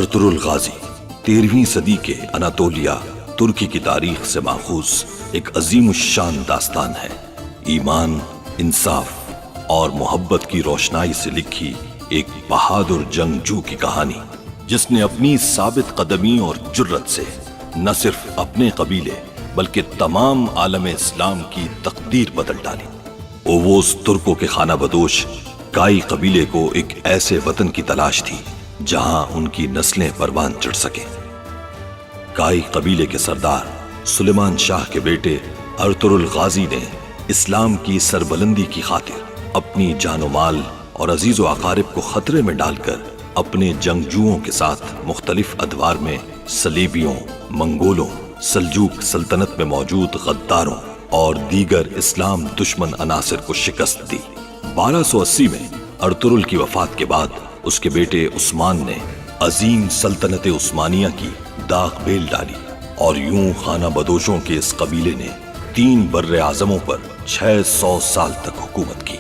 Ertugrul गाजी 13वीं सदी के Anatolia तुर्की की तारीख से माखूज एक अजीम शान दास्तान है। ईमान, इंसाफ और मोहब्बत की रोशनाई से लिखी एक बहादुर जंगजू की कहानी, जिसने अपनी साबित कदमी और जुर्रत से न सिर्फ अपने कबीले बल्कि तमाम आलम इस्लाम की तकदीर बदल डाली। ओवोस तुर्कों के खाना बदोश काई कबीले को एक ऐसे वतन की तलाश थी जहां उनकी नस्लें परवान चढ़ सके। काई कबीले के सरदार सुलेमान शाह के बेटे अर्तुरुल गाजी ने इस्लाम की सरबलंदी की खातिर अपनी जानो माल और अजीजो अकारिब को खतरे में डालकर अपने जंगजुओं के साथ मुख्तलिफ अदवार में सलीबियों, मंगोलों, सल्जूक सल्तनत में मौजूद गद्दारों और दीगर इस्लाम दुश्मन अनासिर को शिकस्त दी। 1280 में अर्तुरुल की वफात के बाद उसके बेटे उस्मान ने अजीम सल्तनत उस्मानिया की दाग बेल डाली और यूं खाना बदोशों के इस कबीले ने 3 बर्रे आजमों पर 600 साल तक हुकूमत की।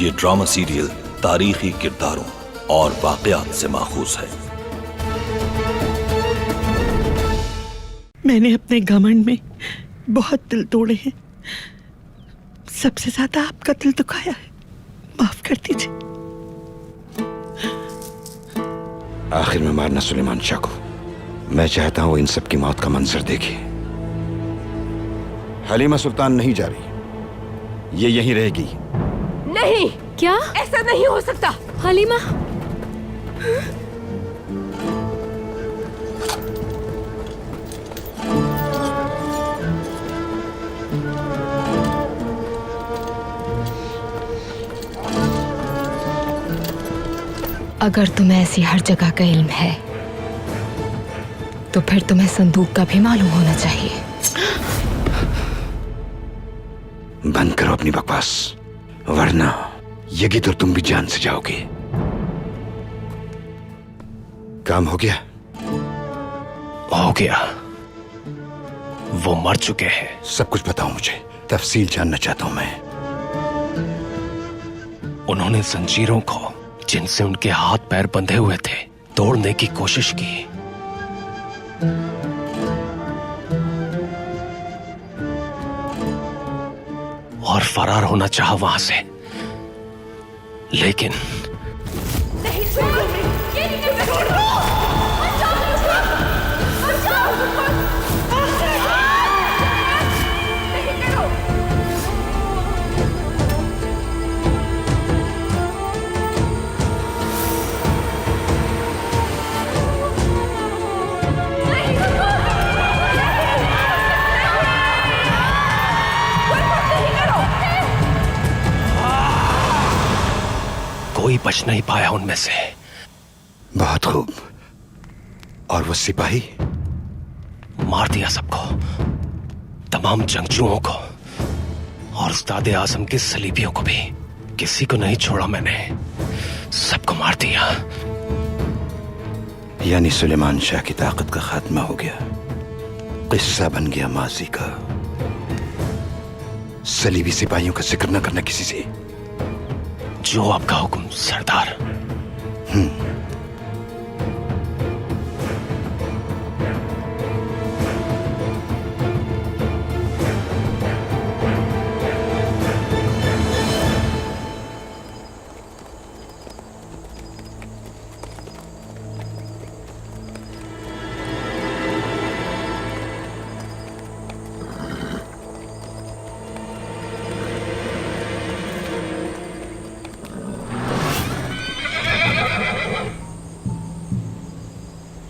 ये ड्रामा सीरियल तारीखी किरदारों और वाकयात से माखूज है। मैंने अपने घमंड में बहुत दिल तोड़े हैं। सबसे ज्यादा आपका दिल दुखाया है, माफ कर दीजिए। आखिर में मारना सुलेमान शाह को। मैं चाहता हूं इन सब की मौत का मंजर देखे। हलीमा सुल्तान नहीं जा रही, ये यहीं रहेगी। नहीं, क्या? ऐसा नहीं हो सकता। हलीमा, अगर तुम्हें ऐसी हर जगह का इल्म है तो फिर तुम्हें संदूक का भी मालूम होना चाहिए। बंद करो अपनी बकवास, वरना यही तो तुम भी जान से जाओगे। काम हो गया? हो गया। वो मर चुके हैं। सब कुछ बताओ मुझे, तफसील जानना चाहता हूं मैं। उन्होंने जंजीरों को जिनसे उनके हाथ पैर बंधे हुए थे तोड़ने की कोशिश की। और फरार होना चाहा वहां से, लेकिन नहीं छोड़ोगे, ये नहीं छोड़ो। कोई बच नहीं पाया उनमें से। बहुत खूब। और वो सिपाही? मार दिया सबको, तमाम जंगजुओं को और उस्ताद आजम के सलीबियों को भी। किसी को नहीं छोड़ा मैंने, सबको मार दिया। यानी सुलेमान शाह की ताकत का खात्मा हो गया, किस्सा बन गया माजी का। सलीबी सिपाहियों का जिक्र न करना किसी से। जो आपका हुक्म सरदार।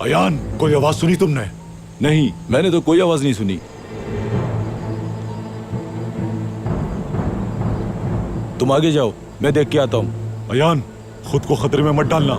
अयान, कोई आवाज सुनी तुमने? नहीं, मैंने तो कोई आवाज नहीं सुनी। तुम आगे जाओ, मैं देख के आता हूं। अयान, खुद को खतरे में मत डालना।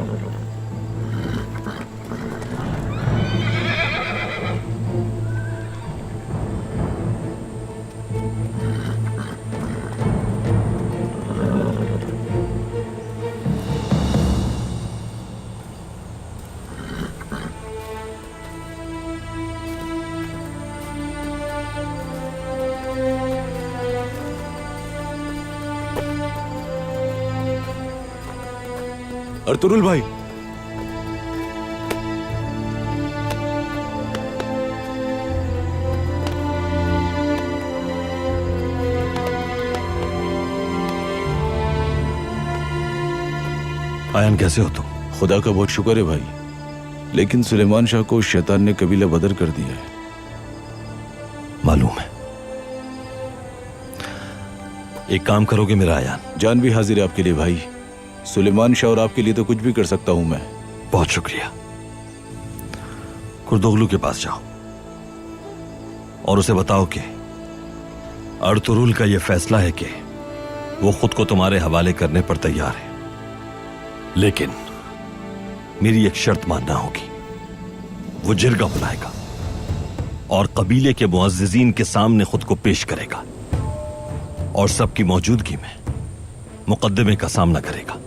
अर्तुरुल भाई, आयान कैसे हो तुम? खुदा का बहुत शुक्र है भाई, लेकिन सुलेमान शाह को शैतान ने कबीला बदर कर दिया है। मालूम है। एक काम करोगे मेरा आयान? जान भी हाजिर है आपके लिए भाई। सुलेमान शाह और आपके लिए तो कुछ भी कर सकता हूं मैं। बहुत शुक्रिया। कुर्दोगलू के पास जाओ और उसे बताओ कि अर्तुरुल का यह फैसला है कि वो खुद को तुम्हारे हवाले करने पर तैयार है, लेकिन मेरी एक शर्त मानना होगी। वो जिरगा बुलाएगा और कबीले के मुअज्जिजीन के सामने खुद को पेश करेगा और सबकी मौजूदगी में मुकद्दमे का सामना करेगा।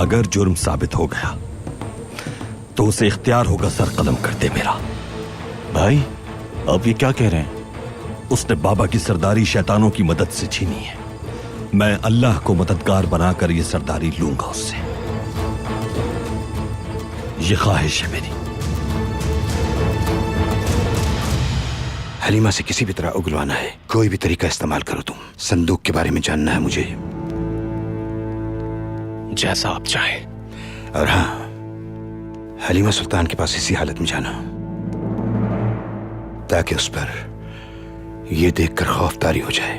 अगर जुर्म साबित हो गया तो उसे इख्तियार होगा सर कदम कर दे मेरा। भाई आप ये क्या कह रहे हैं? उसने बाबा की सरदारी शैतानों की मदद से छीनी है। मैं अल्लाह को मददगार बनाकर यह सरदारी लूंगा उससे। यह ख्वाहिश है मेरी। हलीमा से किसी भी तरह उगलवाना है, कोई भी तरीका इस्तेमाल करो तुम। संदूक के बारे में जानना है मुझे। जैसा आप चाहें। और हाँ, हलीमा सुल्तान के पास इसी हालत में जाना ताकि उस पर यह देखकर खौफतारी हो जाए।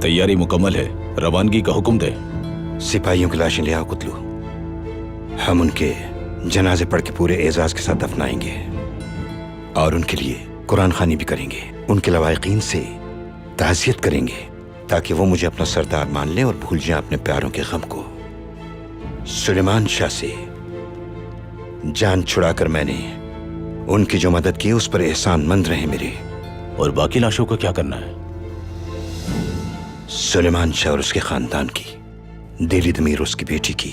तैयारी मुकम्मल है, रवानगी का हुक्म दे। सिपाहियों की लाशें ले आओ कुतलू। हम उनके जनाजे पढ़ के पूरे एजाज के साथ दफनाएंगे और उनके लिए कुरान खानी भी करेंगे। उनके लवाहिकीन से ताज़ियत करेंगे ताकि वो मुझे अपना सरदार मान ले और भूल जाए अपने प्यारों के गम को। सुलेमान शाह से जान छुड़ाकर मैंने उनकी जो मदद की उस पर एहसानमंद रहे मेरे। और बाकी लाशों को क्या करना है? सुलेमान शाह और उसके खानदान की, दिली दमीर उसकी बेटी की,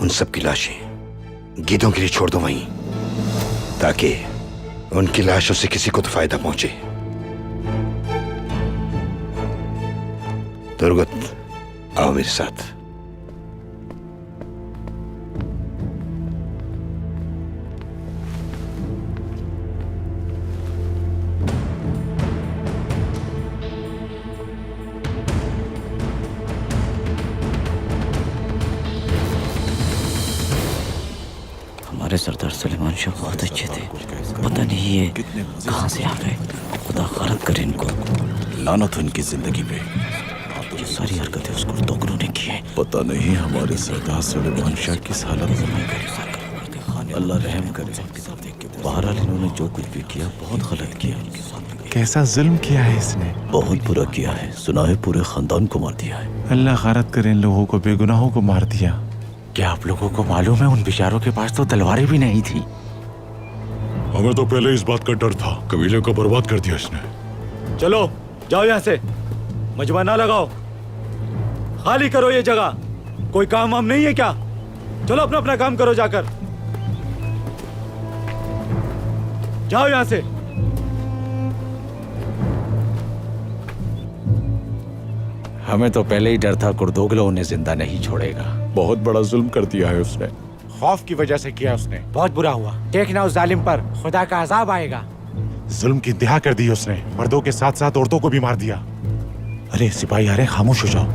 उन सब की लाशें गीदों के लिए छोड़ दो वहीं, ताकि उनकी लाशों से किसी को तो फायदा पहुंचे। दुर्गत, आओ मेरे साथ। हमारे सरदार सुलेमान शाह बहुत अच्छे थे। पता नहीं ये कहां से आ गए। खुदा गलत करे इनको। लानत हो इनकी जिंदगी पे। ये सारी हरकतें उस कुर्दोगलू ने की है। पता नहीं हमारे सरदार सुलेमान शाह किस हालत में। अल्लाह रहम करे। बहरहाल इन्होंने जो कुछ भी किया बहुत गलत किया। कैसा जुल्म किया है इसने। बहुत बुरा किया है। सुना है पूरे खानदान को मार दिया है। अल्लाह गलत करे, इन लोगों को, बेगुनाहों को मार दिया। क्या आप लोगों को मालूम है उन बेचारों के पास तो तलवारें भी नहीं थी। हमें तो पहले इस बात का डर था। कबीले को बर्बाद कर दिया इसने। चलो जाओ यहाँ से, मजमा ना लगाओ, खाली करो ये जगह। कोई काम वाम नहीं है क्या? चलो अपना अपना काम करो जाकर। जाओ यहाँ से। हमें तो पहले ही डर था कुर्दोगलू उन्हें जिंदा नहीं छोड़ेगा। बहुत बड़ा जुल्म कर दिया है उसने। खौफ की वजह से किया उसने। बहुत बुरा हुआ। देखना उस जालिम पर खुदा का अजाब आएगा। जुल्म की इंतहा कर दी उसने। मर्दों के साथ साथ औरतों को भी मार दिया। अरे सिपाही आ रहे, खामोश हो जाओ।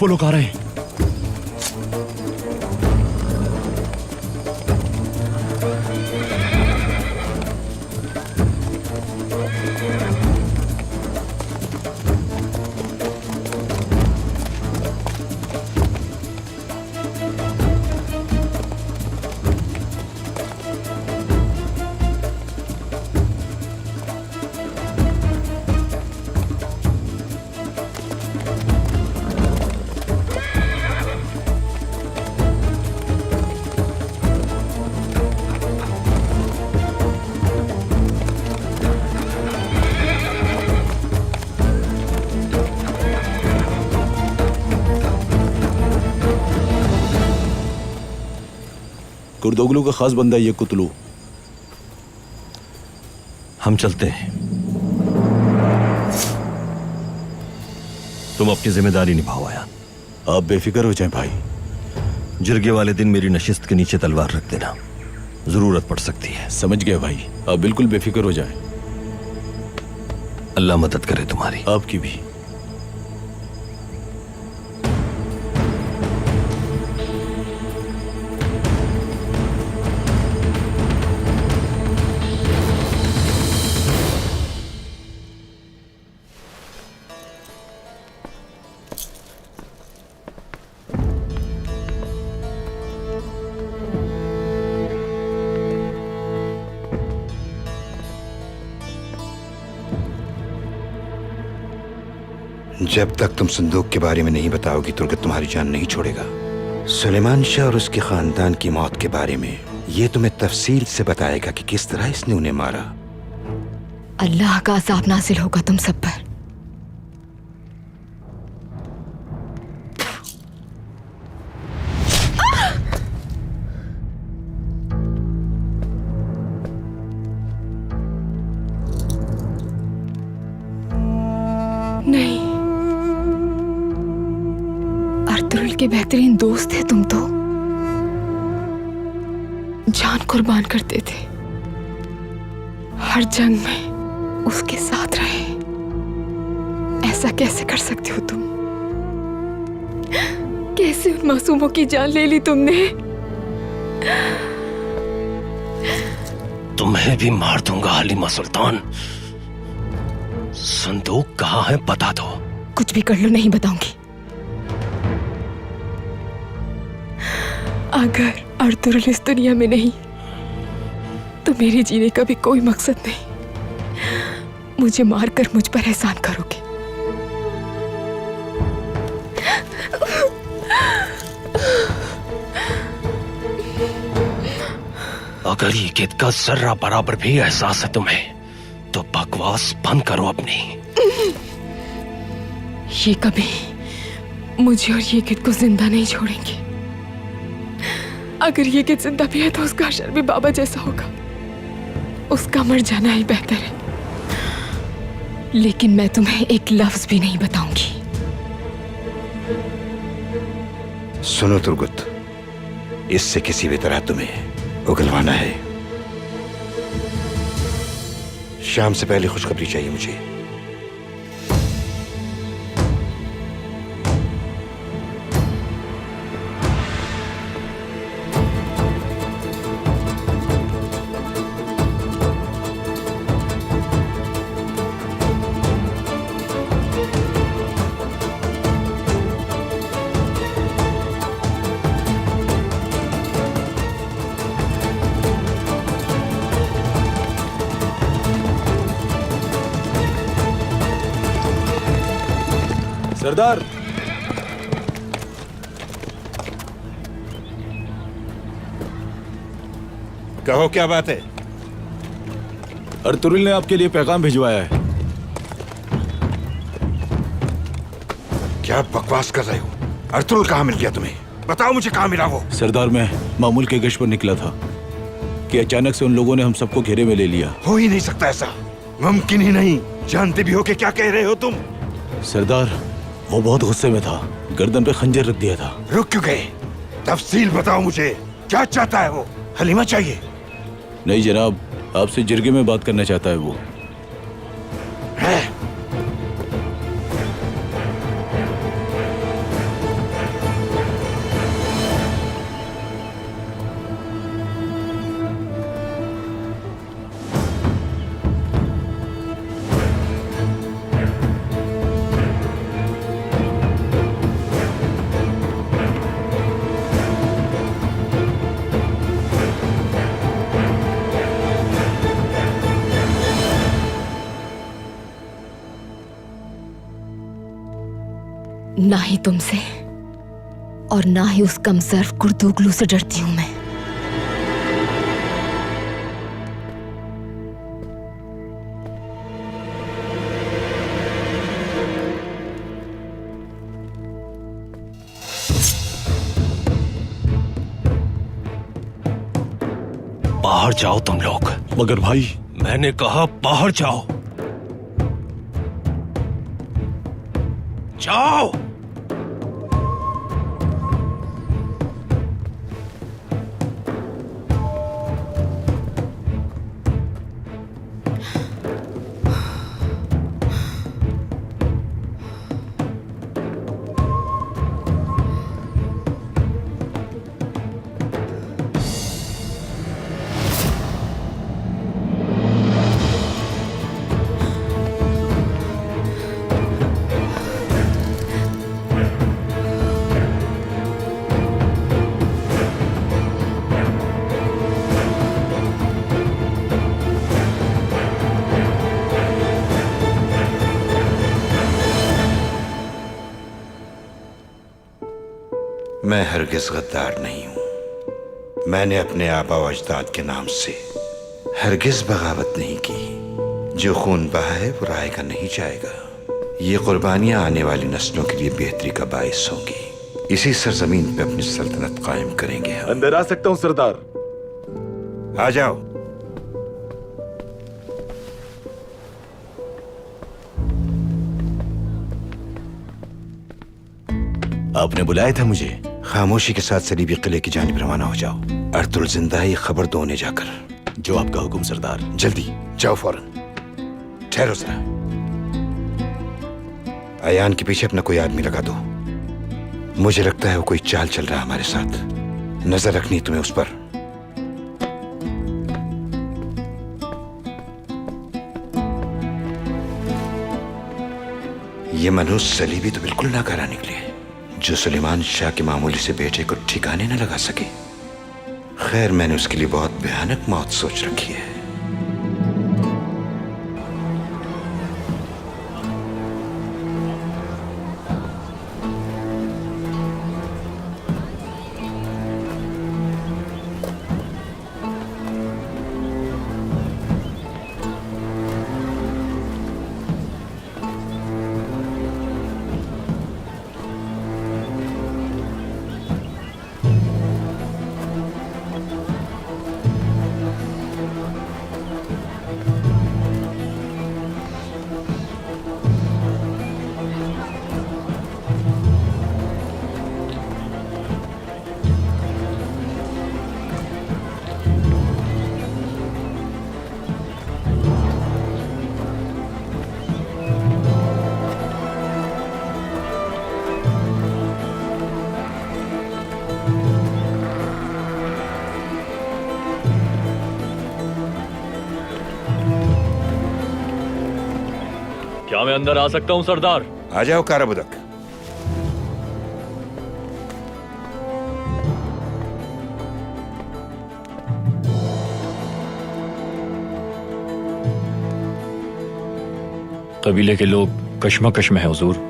वो लोग आ रहे हैं। कुर्दोगलू का खास बंदा है ये कुतलू। हम चलते हैं, तुम अपनी जिम्मेदारी निभाओ आयान। आप बेफिक्र हो जाएं भाई। जिरगे वाले दिन मेरी नशिस्त के नीचे तलवार रख देना, जरूरत पड़ सकती है। समझ गया भाई, आप बिल्कुल बेफिक्र हो जाएं। अल्लाह मदद करे तुम्हारी। आपकी भी। जब तक तुम संदूक के बारे में नहीं बताओगी तुर्गत तुम्हारी जान नहीं छोड़ेगा। सुलेमान शाह और उसके खानदान की मौत के बारे में ये तुम्हें तफसील से बताएगा कि किस तरह इसने उन्हें मारा। अल्लाह का अज़ाब नाज़िल होगा तुम सब पर। नहीं, अर्तुगरुल के बेहतरीन दोस्त थे तुम तो, जान कुर्बान करते थे, हर जंग में उसके साथ रहे। ऐसा कैसे कर सकते हो तुम? कैसे उन मासूमों की जान ले ली तुमने? तुम्हें भी मार दूंगा हलीमा सुल्तान। संदूक कहाँ है बता दो। कुछ भी कर लो, नहीं बताऊंगी। अगर अर्तुगरुल इस दुनिया में नहीं तो मेरे जीने का भी कोई मकसद नहीं। मुझे मारकर मुझ पर एहसान करोगे। अगर ये गिद्ध का जर्रा बराबर भी एहसास है तुम्हें तो बकवास बंद करो अपनी। ये कभी मुझे और ये गिद्ध को जिंदा नहीं छोड़ेंगे। अगर ये गिद्ध जिंदा भी है तो उसका हशर भी बाबा जैसा होगा। उसका मर जाना ही बेहतर है। लेकिन मैं तुम्हें एक लफ्ज भी नहीं बताऊंगी। सुनो तुर्गुत, इससे किसी भी तरह तुम्हें उगलवाना है। शाम से पहले खुशखबरी चाहिए मुझे। सरदार, कहो क्या बात है? अर्तुगरुल ने आपके लिए पैगाम भिजवाया है। क्या बकवास कर रहे हो? अर्तुगरुल कहाँ मिल गया तुम्हें? बताओ मुझे, कहाँ मिला वो? सरदार, मैं मामूल के गश्त पर निकला था कि अचानक से उन लोगों ने हम सबको घेरे में ले लिया। हो ही नहीं सकता ऐसा, मुमकिन ही नहीं। जानते भी हो कि क्या कह रहे हो तुम? सरदार, वो बहुत गुस्से में था, गर्दन पे खंजर रख दिया था। रुक क्यों गए? तफसील बताओ मुझे, क्या चाहता है वो? हलीमा चाहिए? नहीं जनाब, आपसे जिरगे में बात करना चाहता है वो। है? ना ही तुमसे और ना ही उस कमजोर कुर्दोगलू से डरती हूं मैं। बाहर जाओ तुम लोग। मगर भाई, मैंने कहा बाहर जाओ। जाओ। मैं हरगिज गद्दार नहीं हूं। मैंने अपने आबा व अजदाद के नाम से हरगिज बगावत नहीं की। जो खून बहा है वो राय का नहीं जाएगा। ये कुर्बानियां आने वाली नस्लों के लिए बेहतरी का बायस होंगी। इसी सरजमीन पे अपनी सल्तनत कायम करेंगे हम। अंदर आ सकता हूं सरदार? आ जाओ। आपने बुलाया था मुझे? खामोशी के साथ सलीबी किले की जानिब रवाना हो जाओ। अर्तुल जिंदा ही खबर दो उन्हें जाकर। जो आपका हुक्म सरदार। जल्दी जाओ फौरन। ठहरो जरा। अयान के पीछे अपना कोई आदमी लगा दो। मुझे लगता है वो कोई चाल चल रहा है हमारे साथ। नजर रखनी तुम्हें उस पर। ये मनहूस सलीबी तो बिल्कुल नाकारा निकले, जो सुलेमान शाह के मामूली से बेटे को ठिकाने न लगा सके। खैर, मैंने उसके लिए बहुत भयानक मौत सोच रखी है। क्या मैं अंदर आ सकता हूं सरदार? आ जाओ काराबुदक। कबीले के लोग कश्मकश में हैं हुजूर।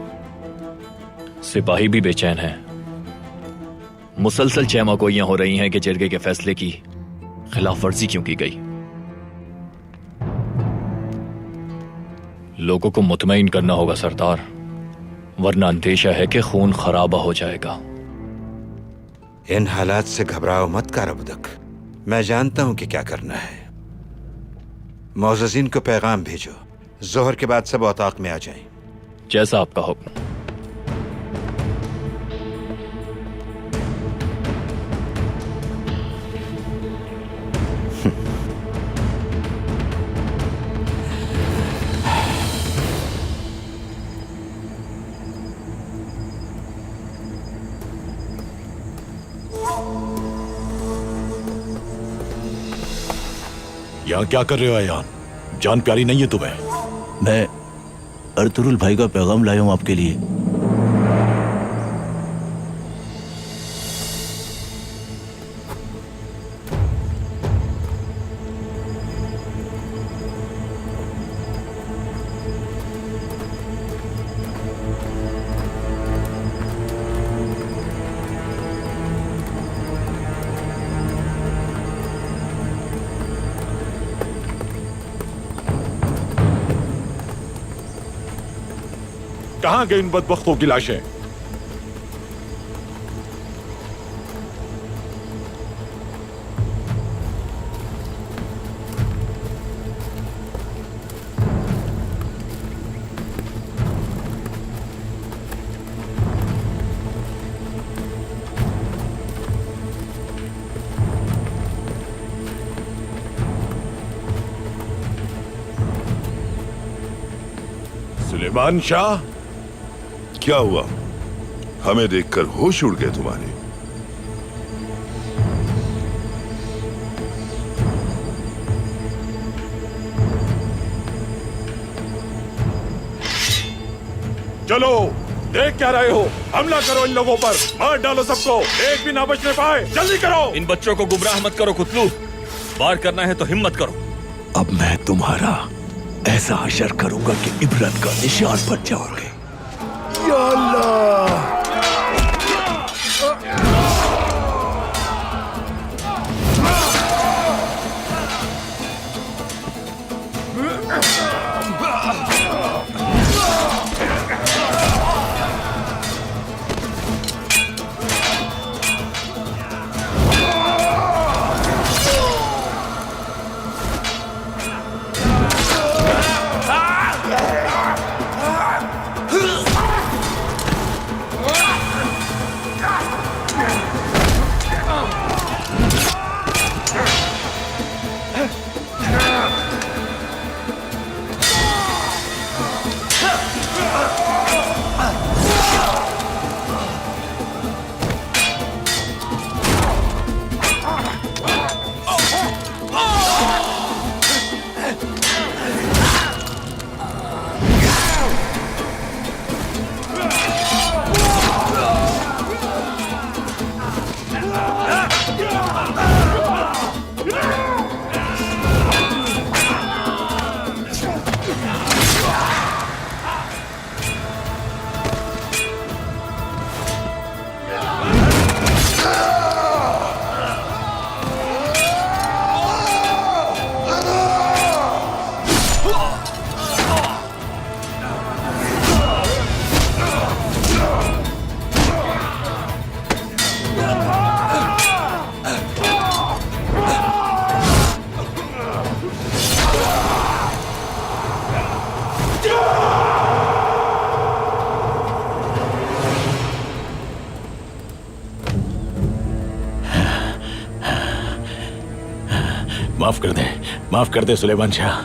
सिपाही भी बेचैन हैं। मुसलसल चहमागोइयां हो रही हैं कि जिरगे के फैसले की खिलाफ वर्जी क्यों की गई। लोगों को मुतमईन करना होगा सरदार, वरना अंदेशा है कि खून खराबा हो जाएगा। इन हालात से घबराओ मत काराबुदक। मैं जानता हूं कि क्या करना है। मौज़ज़ीन को पैगाम भेजो, जोहर के बाद सब औताक में आ जाएं। जैसा आपका हुक्म। यहाँ क्या कर रहे हो अयान? जान प्यारी नहीं है तुम्हें? मैं अर्तुरुल भाई का पैगाम लाया हूं आपके लिए। कहां गए इन बदबख्तों की लाशें? सुलेमान शाह, क्या हुआ? हमें देखकर होश उड़ गए तुम्हारे? चलो, देख क्या रहे हो? हमला करो इन लोगों पर, मार डालो सबको, एक भी ना बचने पाए। जल्दी करो। इन बच्चों को गुमराह मत करो कुतलू। वार करना है तो हिम्मत करो। अब मैं तुम्हारा ऐसा हशर करूंगा कि इबरत का निशान बन जाओगे। या अल्लाह! माफ कर दे सुलेमान शाह।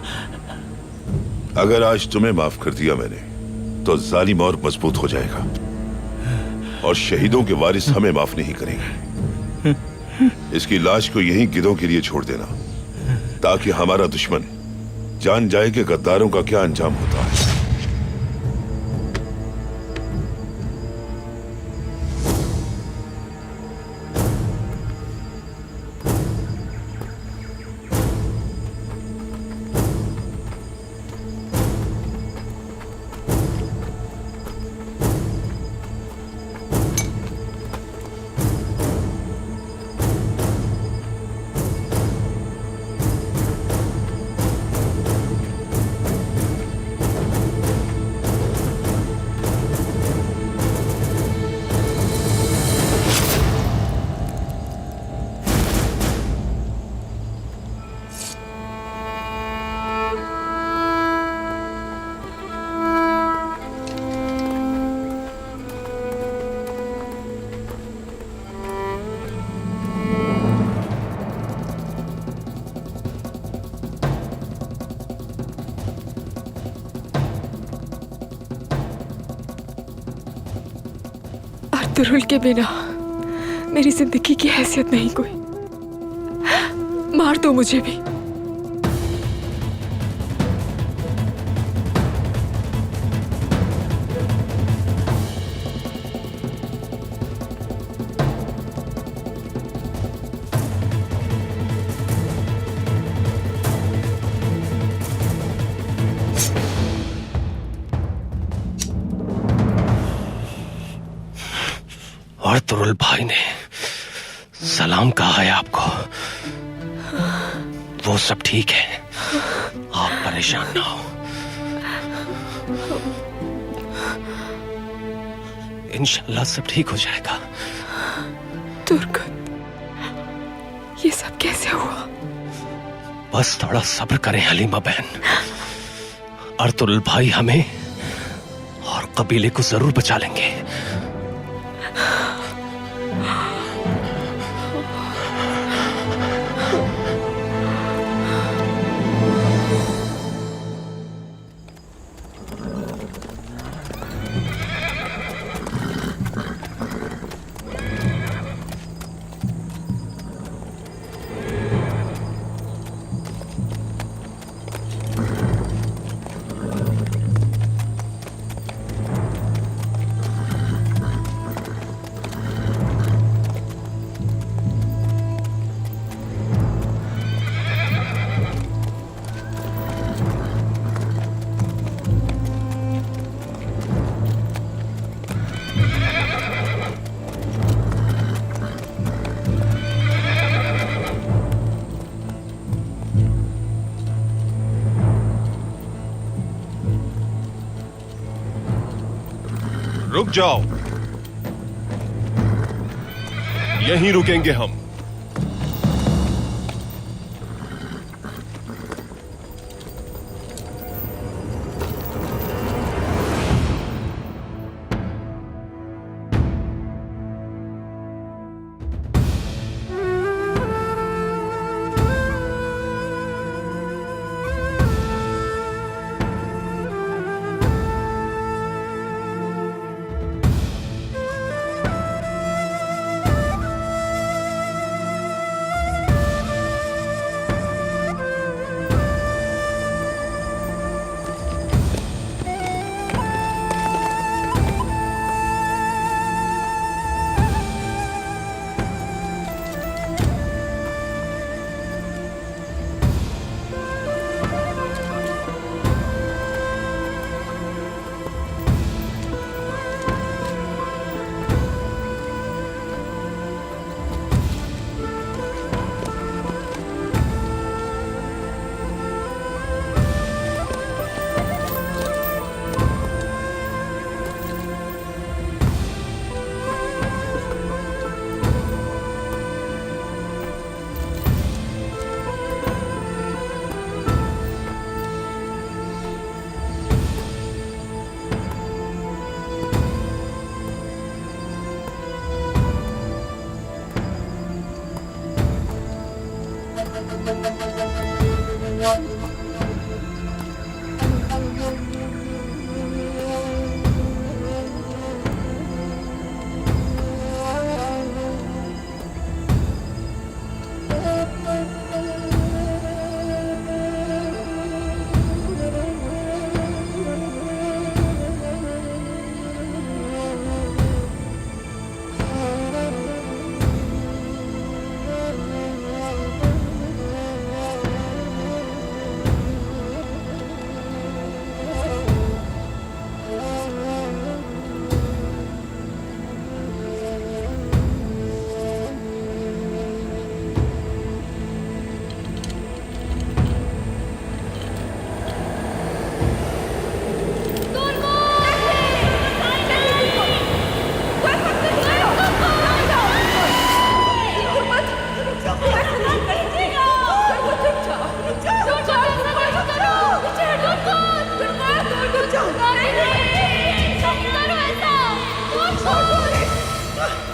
अगर आज तुम्हें माफ कर दिया मैंने, तो जालिम और मजबूत हो जाएगा और शहीदों के वारिस हमें माफ नहीं करेंगे। इसकी लाश को यहीं गिदों के लिए छोड़ देना, ताकि हमारा दुश्मन जान जाए कि गद्दारों का क्या अंजाम होता है। अर्तुरुल के बिना मेरी जिंदगी की हैसियत नहीं कोई। मार दो मुझे भी। अर्तुरुल भाई ने सलाम कहा है आपको। वो सब ठीक है, आप परेशान ना हो। इंशाल्लाह सब ठीक हो जाएगा। तुर्कत, ये सब कैसे हुआ? बस थोड़ा सब्र करें हलीमा बहन। अर्तुरुल भाई हमें और कबीले को जरूर बचा लेंगे। रुक जाओ, यहीं रुकेंगे हम।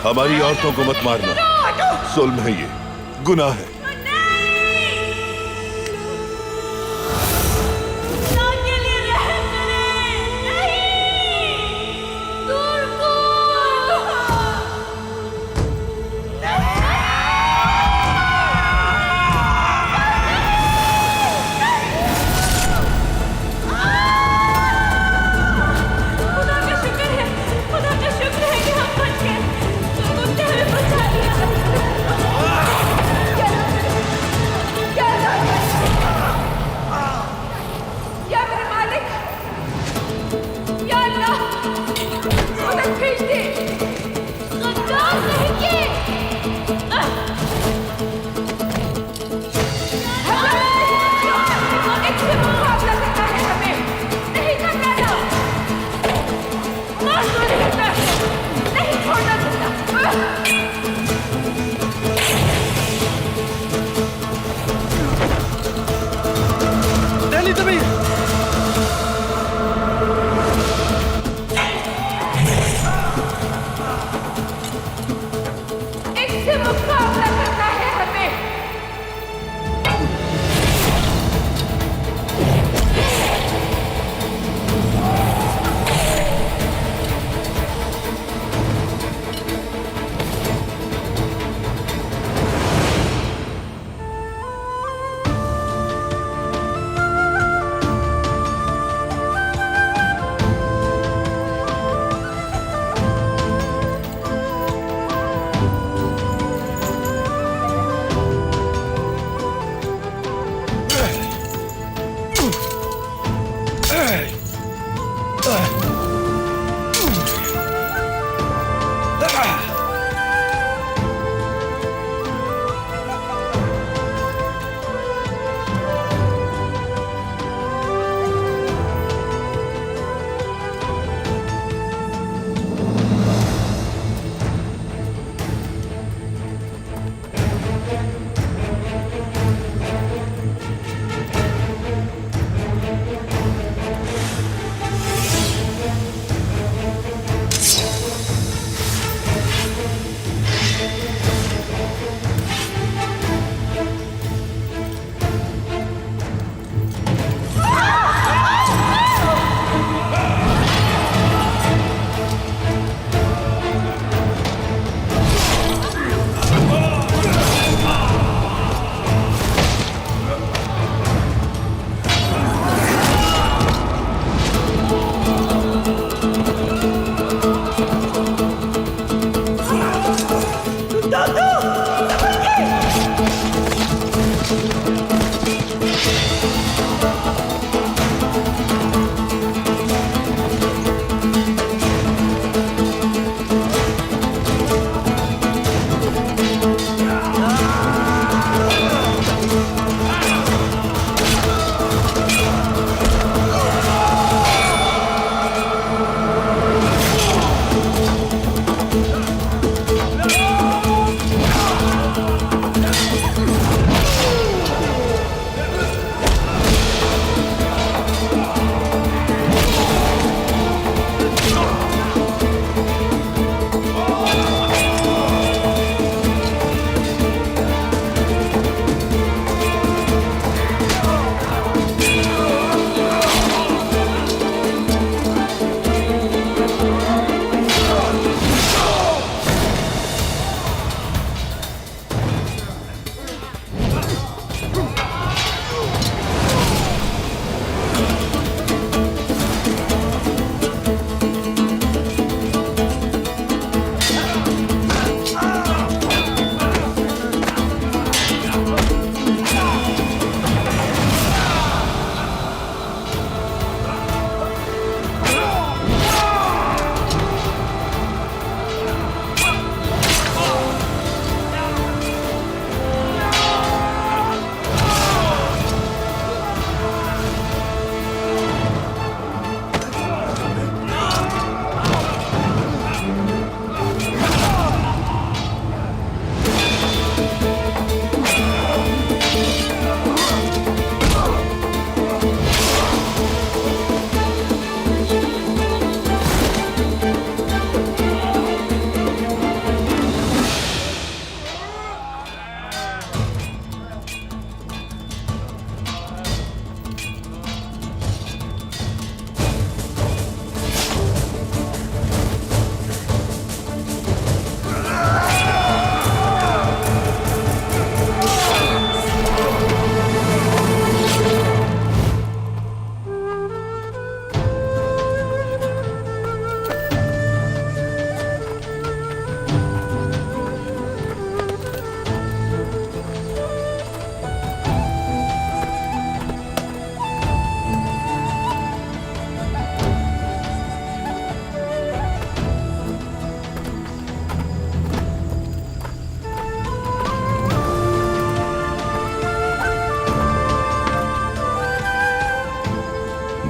हमारी औरतों को मत मारना, जुल्म है ये, गुनाह है। खुदा का शुक्र है कि हम बच गए।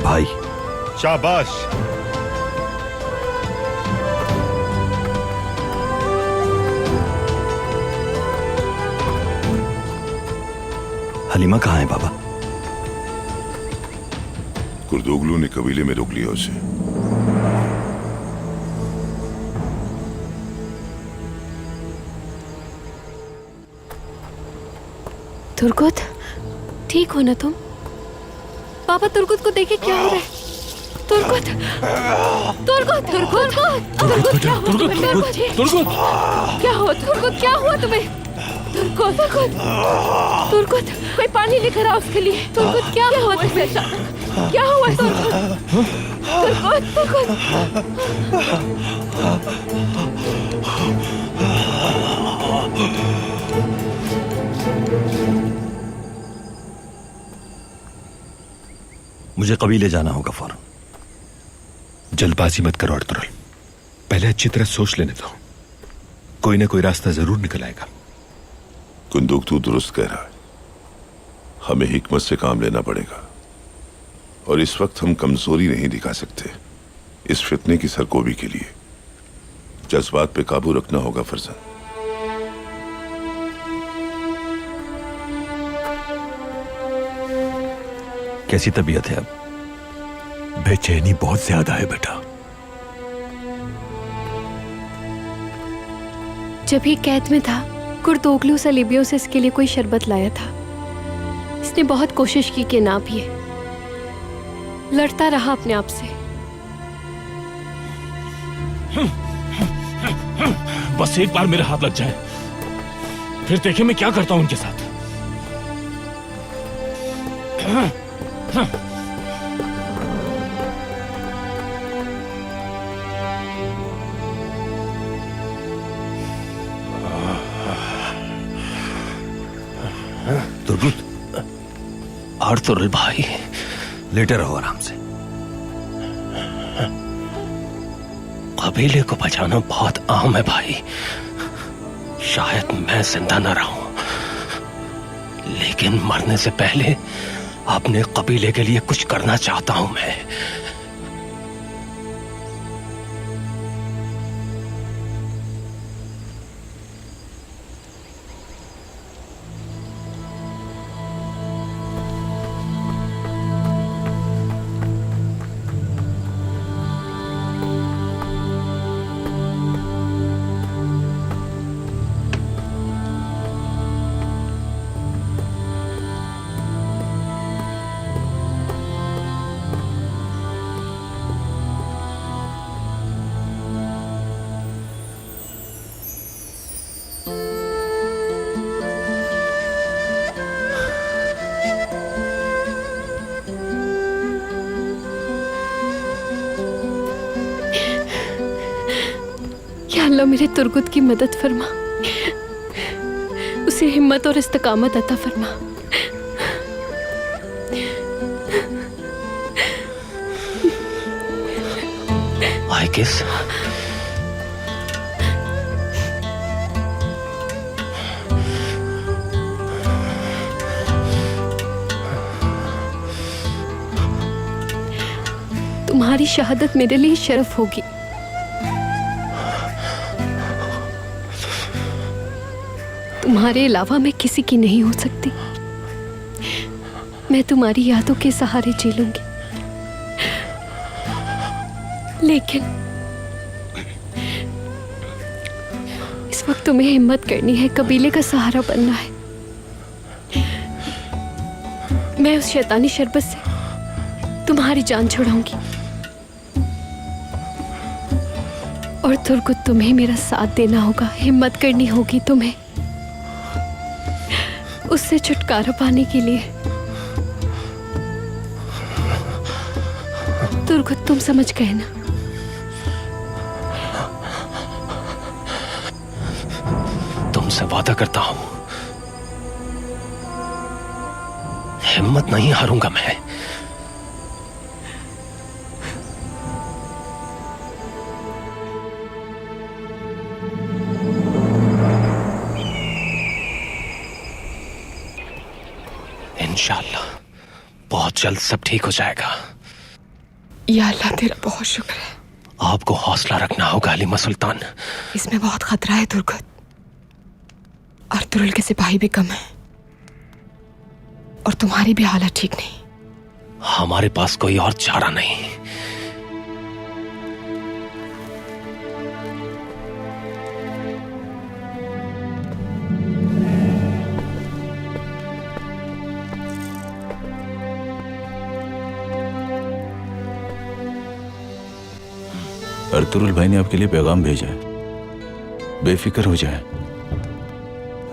भाई। शाबाश। हलीमा कहाँ है बाबा? कुर्दोगलू ने कबीले में रोक लिया उसे। तुर्कुत, ठीक हो ना तुम? पापा तुर्कुत को देखे क्या हो रहा है? तुर्कुत, तुर्कुत, तुर्कुत, तुर्कुत, क्या हुआ? तुर्कुत, क्या हुआ? तुर्कुत, क्या हुआ तुम्हें? तुर्कुत, तुर्कुत, तुर्कुत, कोई पानी लेकर आओ उसके लिए। तुर्कुत, क्या हुआ तुम्हें अचानक? क्या हुआ तुर्कुत? तुर्कुत, तुर्कुत। मुझे कबीले जाना होगा फौरन। जल्दबाजी मत करो अर्तुगरुल, पहले अच्छी तरह सोच लेने दो। कोई ना कोई रास्ता जरूर निकल आएगा। कुंदूक तू दुरुस्त कह रहा है, हमें हिकमत से काम लेना पड़ेगा और इस वक्त हम कमजोरी नहीं दिखा सकते। इस फितने की सरकोबी के लिए जज्बात पे काबू रखना होगा फरजन। कैसी तबीयत है अब? बेचैनी बहुत ज्यादा है बेटा। जब ये कैद में था, कुर्दोगलू सलीबियों से इसके लिए कोई शरबत लाया था। इसने बहुत कोशिश की कि ना पिए, लड़ता रहा अपने आप से। बस एक बार मेरे हाथ लग जाए, फिर देखिए मैं क्या करता हूं उनके साथ। तुर्कुत, अर्तुगरुल भाई, लेटे रहो आराम से। कबीले को बचाना बहुत अहम है भाई। शायद मैं जिंदा न रहूं, लेकिन मरने से पहले अपने कबीले के लिए कुछ करना चाहता हूं मैं। या अल्लाह मेरे तुर्कुत की मदद फरमा, उसे हिम्मत और इस्तकामत अता फरमा। आइकिस, तुम्हारी शहादत मेरे लिए शर्फ होगी। तुम्हारे अलावा मैं किसी की नहीं हो सकती। मैं तुम्हारी यादों के सहारे जी लूंगी, लेकिन इस वक्त तुम्हें हिम्मत करनी है, कबीले का सहारा बनना है। मैं उस शैतानी शरबत से तुम्हारी जान छुड़ाऊंगी और तुर्कुत तुम्हें मेरा साथ देना होगा, हिम्मत करनी होगी तुम्हें उससे छुटकारा पाने के लिए। तुर्कुत, तुम समझ गए ना? तुमसे वादा करता हूं, हिम्मत नहीं हारूंगा मैं। इंशाअल्लाह बहुत जल्द सब ठीक हो जाएगा। या अल्लाह तेरा बहुत शुक्र है। आपको हौसला रखना होगा हलीमा सुल्तान। इसमें बहुत खतरा है तुर्गत, और तुरुल के सिपाही भी कम है, और तुम्हारी भी हालत ठीक नहीं। हमारे पास कोई और चारा नहीं। अर्तुरुल भाई ने आपके लिए पैगाम भेजा है, बेफिक्र हो जाए,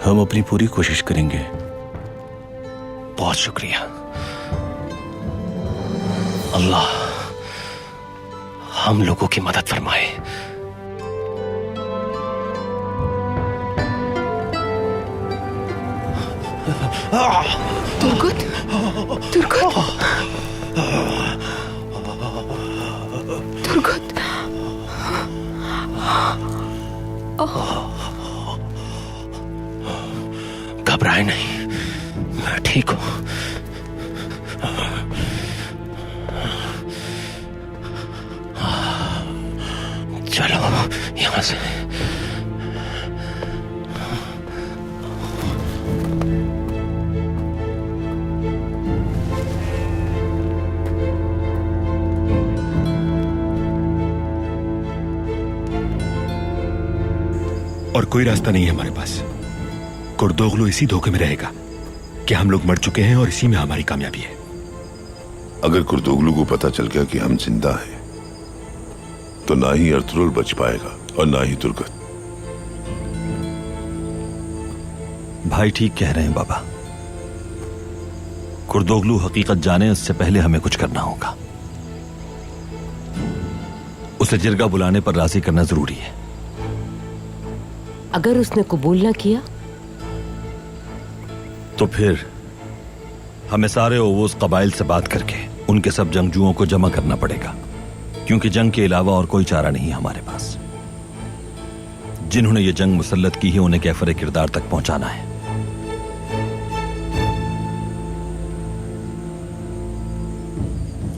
हम अपनी पूरी कोशिश करेंगे। बहुत शुक्रिया। अल्लाह हम लोगों की मदद फरमाए। तुर्गत, तुर्गत, तुर्गत। घबराए नहीं, मैं ठीक हूं। चलो यहां से। और कोई रास्ता नहीं है हमारे पास। कुर्दोगलू इसी धोखे में रहेगा कि हम लोग मर चुके हैं और इसी में हमारी कामयाबी है। अगर कुर्दोगलू को पता चल गया कि हम जिंदा हैं, तो ना ही अर्तुरुल बच पाएगा और ना ही तुर्गत। भाई ठीक कह रहे हैं बाबा। कुर्दोगलू हकीकत जाने उससे पहले हमें कुछ करना होगा। उसे जिरगा बुलाने पर राजी करना जरूरी है। अगर उसने कबूल ना किया तो फिर हमें सारे ओवोस कबाइल से बात करके उनके सब जंगजुओं को जमा करना पड़ेगा, क्योंकि जंग के अलावा और कोई चारा नहीं है हमारे पास। जिन्होंने ये जंग मुसल्लत की है उन्हें कैफर किरदार तक पहुंचाना है।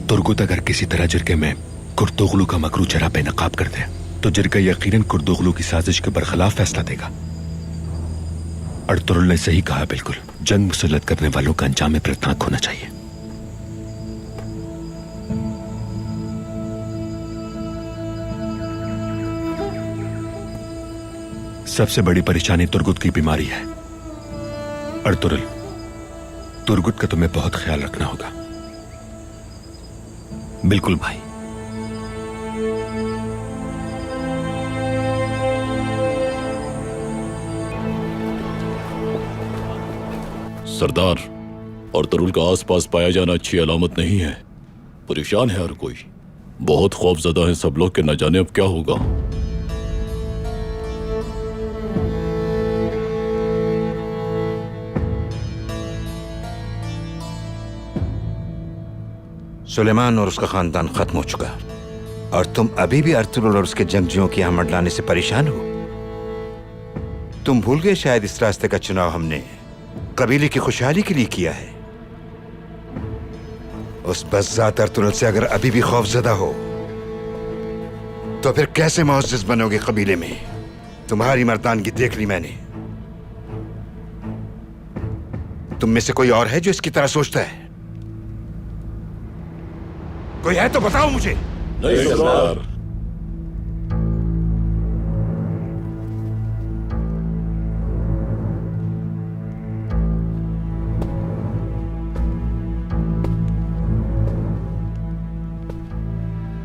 तुर्गुत अगर किसी तरह जिरगे में कुर्दोगलू का मकरू चरा बेनकाब कर दे तो जिरगा यकीनन कुर्दोगलू की साजिश के बरखिलाफ फैसला देगा। अर्तुरुल ने सही कहा, बिल्कुल जंग मुसल्लत करने वालों का अंजाम प्रयत्नक होना चाहिए। सबसे बड़ी परेशानी तुर्गुत की बीमारी है। अर्तुरुल, तुर्गुत का तुम्हें बहुत ख्याल रखना होगा। बिल्कुल भाई। सरदार, अर्तुरुल का आसपास पाया जाना अच्छी अलामत नहीं है। परेशान है हर कोई, बहुत खौफजदा है सब लोग कि न जाने अब क्या होगा। सुलेमान और उसका खानदान खत्म हो चुका, और तुम अभी भी अर्तुरुल और उसके जंगजुओं की यहाँ मंडलाने से परेशान हो। तुम भूल गए शायद इस रास्ते का चुनाव हमने कबीले की खुशहाली के लिए किया है। उस बज़्ज़ात अर्तुरुल से अगर अभी भी खौफज़दा हो तो फिर कैसे मुअज़्ज़िज़ बनोगे कबीले में? तुम्हारी मर्दानगी देख ली मैंने। तुम में से कोई और है जो इसकी तरह सोचता है? कोई है तो बताओ मुझे। नहीं सरदार।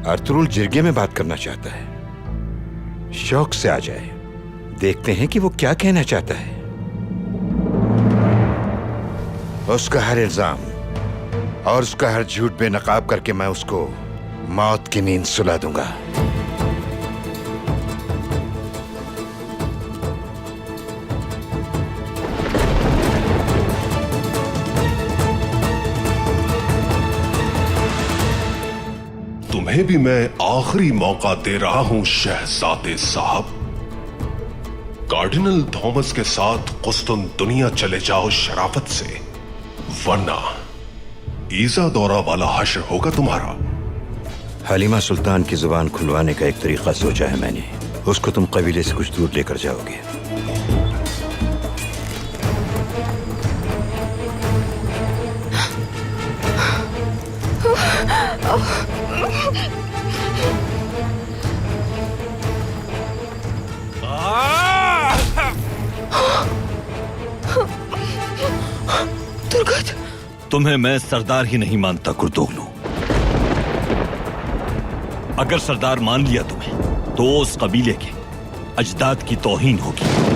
अर्तुरुल जिरगे में बात करना चाहता है। शौक से आ जाए, देखते हैं कि वो क्या कहना चाहता है। उसका हर इल्जाम और उसका हर झूठ बेनकाब करके मैं उसको मौत की नींद सुला दूंगा। तुम्हें भी मैं आखिरी मौका दे रहा हूं शहजादे साहब। कार्डिनल थॉमस के साथ कुस्तुन दुनिया चले जाओ शराफत से, वरना ईजा दौरा वाला हश्र होगा तुम्हारा। हलीमा सुल्तान की जुबान खुलवाने का एक तरीका सोचा है मैंने। उसको तुम कबीले से कुछ दूर लेकर जाओगे। तुर्गत, तुम्हें मैं सरदार ही नहीं मानता कुर्दोगलू। अगर सरदार मान लिया तुम्हें तो उस कबीले के अजदाद की तौहीन होगी।